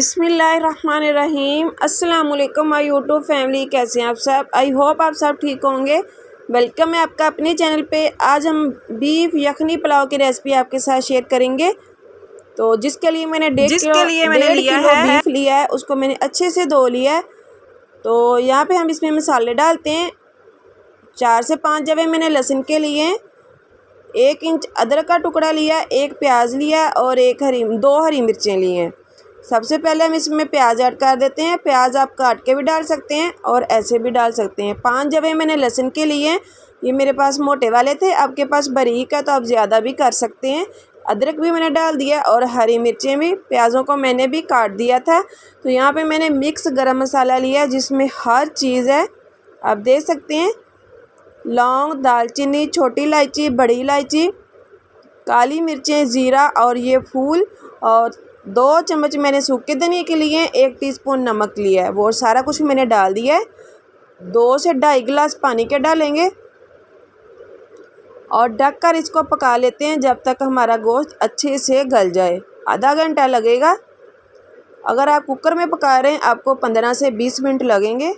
बिस्मिल्लाहिर्रहमानिर्रहीम। अस्सलाम वालेकुम माय यूट्यूब फैमिली, कैसे हैं आप सब। आई होप आप सब ठीक होंगे। वेलकम है आपका अपने चैनल पे। आज हम बीफ यखनी पुलाव की रेसिपी आपके साथ शेयर करेंगे। तो जिसके लिए मैंने डेढ़ किलो बीफ लिया है, उसको मैंने अच्छे से धो लिया है। तो यहाँ पे हम इसमें मसाले डालते हैं। 4 से 5 जवे मैंने लहसुन के लिए हैं, 1 इंच अदरक का टुकड़ा लिया, 1 प्याज लिया और 2 हरी मिर्चें ली हैं। सबसे पहले हम इसमें प्याज ऐड कर देते हैं। प्याज आप काट के भी डाल सकते हैं और ऐसे भी डाल सकते हैं। 5 जवे मैंने लहसुन के लिए हैं, ये मेरे पास मोटे वाले थे, आपके पास बारीक है तो आप ज़्यादा भी कर सकते हैं। अदरक भी मैंने डाल दिया और हरी मिर्चें भी, प्याज़ों को मैंने भी काट दिया था। तो यहाँ पे मैंने मिक्स गरम मसाला लिया जिसमें हर चीज़ है, आप देख सकते हैं। लौंग, दालचीनी, छोटी इलायची, बड़ी इलायची, काली मिर्चें, ज़ीरा और ये फूल, और 2 चम्मच मैंने सूखे धनिया के लिए, 1 टीस्पून नमक लिया है। वो सारा कुछ मैंने डाल दिया है। 2 से 2.5 गिलास पानी के डालेंगे और ढककर इसको पका लेते हैं जब तक हमारा गोश्त अच्छे से गल जाए। आधा घंटा लगेगा। अगर आप कुकर में पका रहे हैं आपको 15 से 20 मिनट लगेंगे।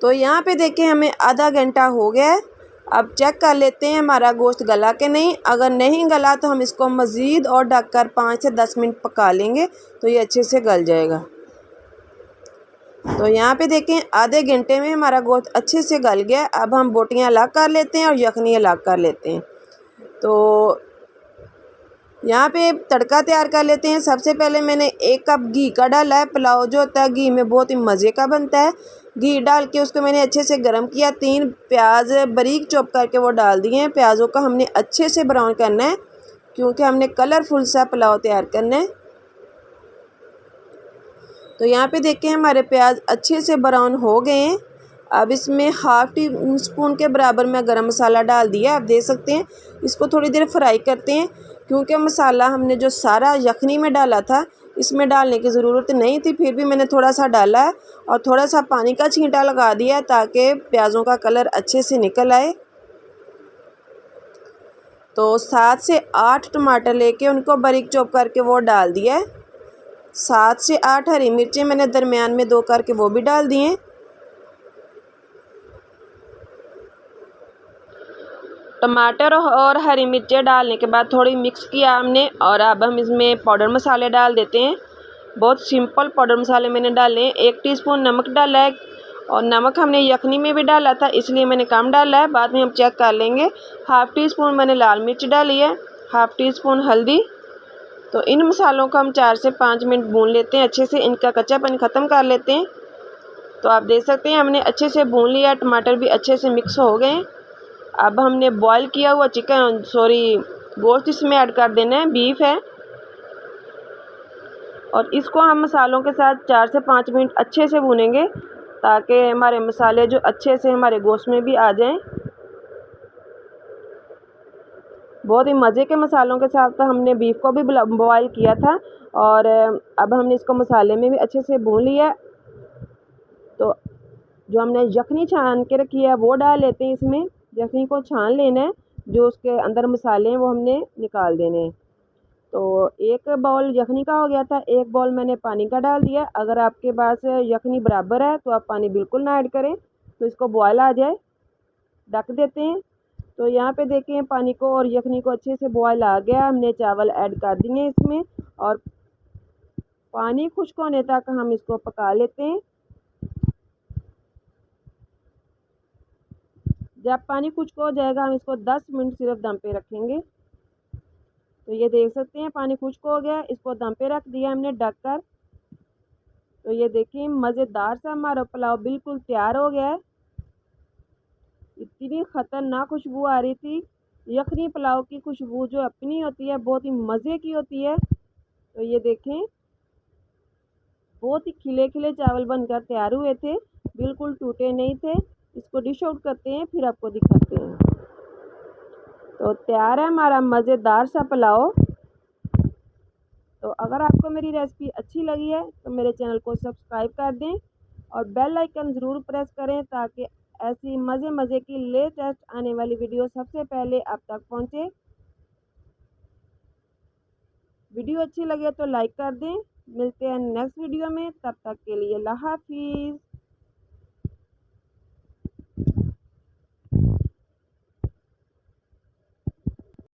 तो यहाँ पे देखें हमें आधा घंटा हो गया है। अब चेक कर लेते हैं हमारा गोश्त गला के नहीं। अगर नहीं गला तो हम इसको मज़ीद और ढककर 5 से 10 मिनट पका लेंगे तो ये अच्छे से गल जाएगा। तो यहाँ पे देखें आधे घंटे में हमारा गोश्त अच्छे से गल गया। अब हम बोटियाँ अलग कर लेते हैं और यखनी अलग कर लेते हैं। तो यहाँ पे तड़का तैयार कर लेते हैं। सबसे पहले मैंने 1 कप घी का डाला है। पुलाव जो होता है घी में बहुत ही मज़े का बनता है। घी डाल के उसको मैंने अच्छे से गर्म किया। 3 प्याज बारीक चॉप करके वो डाल दिए हैं। प्याज़ों का हमने अच्छे से ब्राउन करना है क्योंकि हमने कलरफुल सा पुलाव तैयार करना है। तो यहाँ पे देखें हमारे प्याज अच्छे से ब्राउन हो गए हैं। अब इसमें हाफ़ टी स्पून के बराबर मैं गरम मसाला डाल दिया, आप देख सकते हैं। इसको थोड़ी देर फ्राई करते हैं क्योंकि मसाला हमने जो सारा यखनी में डाला था इसमें डालने की ज़रूरत नहीं थी, फिर भी मैंने थोड़ा सा डाला है और थोड़ा सा पानी का छींटा लगा दिया ताकि प्याज़ों का कलर अच्छे से निकल आए। तो 7 से 8 टमाटर लेके उनको बारीक चॉप करके वो डाल दिया है। 7 से 8 हरी मिर्चें मैंने दरमियान में 2 करके वो भी डाल दिए। टमाटर और हरी मिर्चें डालने के बाद थोड़ी मिक्स किया हमने और अब हम इसमें पाउडर मसाले डाल देते हैं। बहुत सिंपल पाउडर मसाले मैंने डाले हैं। 1 टीस्पून नमक डाला है और नमक हमने यखनी में भी डाला था इसलिए मैंने कम डाला है, बाद में हम चेक कर लेंगे। हाफ़ टी स्पून मैंने लाल मिर्च डाली है, हाफ़ टी स्पून हल्दी। तो इन मसालों को हम 4 से 5 मिनट भून लेते हैं अच्छे से, इनका कच्चापन ख़त्म कर लेते हैं। तो आप देख सकते हैं हमने अच्छे से भून लिया, टमाटर भी अच्छे से मिक्स हो गए। अब हमने बॉईल किया हुआ गोश्त इसमें ऐड कर देना है, बीफ है। और इसको हम मसालों के साथ 4 से 5 मिनट अच्छे से भूनेंगे ताकि हमारे मसाले जो अच्छे से हमारे गोश्त में भी आ जाएं। बहुत ही मज़े के मसालों के साथ हमने बीफ को भी बॉईल किया था और अब हमने इसको मसाले में भी अच्छे से भून लिया। तो जो हमने यखनी छान के रखी है वो डाल लेते हैं इसमें। यखनी को छान लेना है, जो उसके अंदर मसाले हैं वो हमने निकाल देने हैं। तो 1 बाउल यखनी का हो गया था, 1 बाउल मैंने पानी का डाल दिया। अगर आपके पास यखनी बराबर है तो आप पानी बिल्कुल ना ऐड करें, तो इसको बॉयल आ जाए ढक देते हैं। तो यहाँ पे देखें पानी को और यखनी को अच्छे से बॉयल आ गया। हमने चावल ऐड कर दिए इसमें और पानी खुश्क होने तक हम इसको पका लेते हैं। जब पानी खुश्क हो जाएगा हम इसको 10 मिनट सिर्फ दम पे रखेंगे। तो ये देख सकते हैं पानी खुश्क हो गया, इसको दम पे रख दिया हमने ढककर। तो ये देखिए मज़ेदार सा हमारा पुलाव बिल्कुल तैयार हो गया है। इतनी ख़तरनाक खुशबू आ रही थी। यखनी पुलाव की खुशबू जो अपनी होती है बहुत ही मज़े की होती है। तो ये देखें बहुत ही खिले खिले चावल बनकर तैयार हुए थे, बिल्कुल टूटे नहीं थे। इसको डिश आउट करते हैं फिर आपको दिखाते हैं। तो तैयार है हमारा मज़ेदार सा पुलाव। तो अगर आपको मेरी रेसिपी अच्छी लगी है तो मेरे चैनल को सब्सक्राइब कर दें और बेल आइकन ज़रूर प्रेस करें ताकि ऐसी मज़े मज़े की लेटेस्ट आने वाली वीडियो सबसे पहले आप तक पहुँचे। वीडियो अच्छी लगे तो लाइक कर दें। मिलते हैं नेक्स्ट वीडियो में, तब तक के लिए अल्लाह हाफिज़।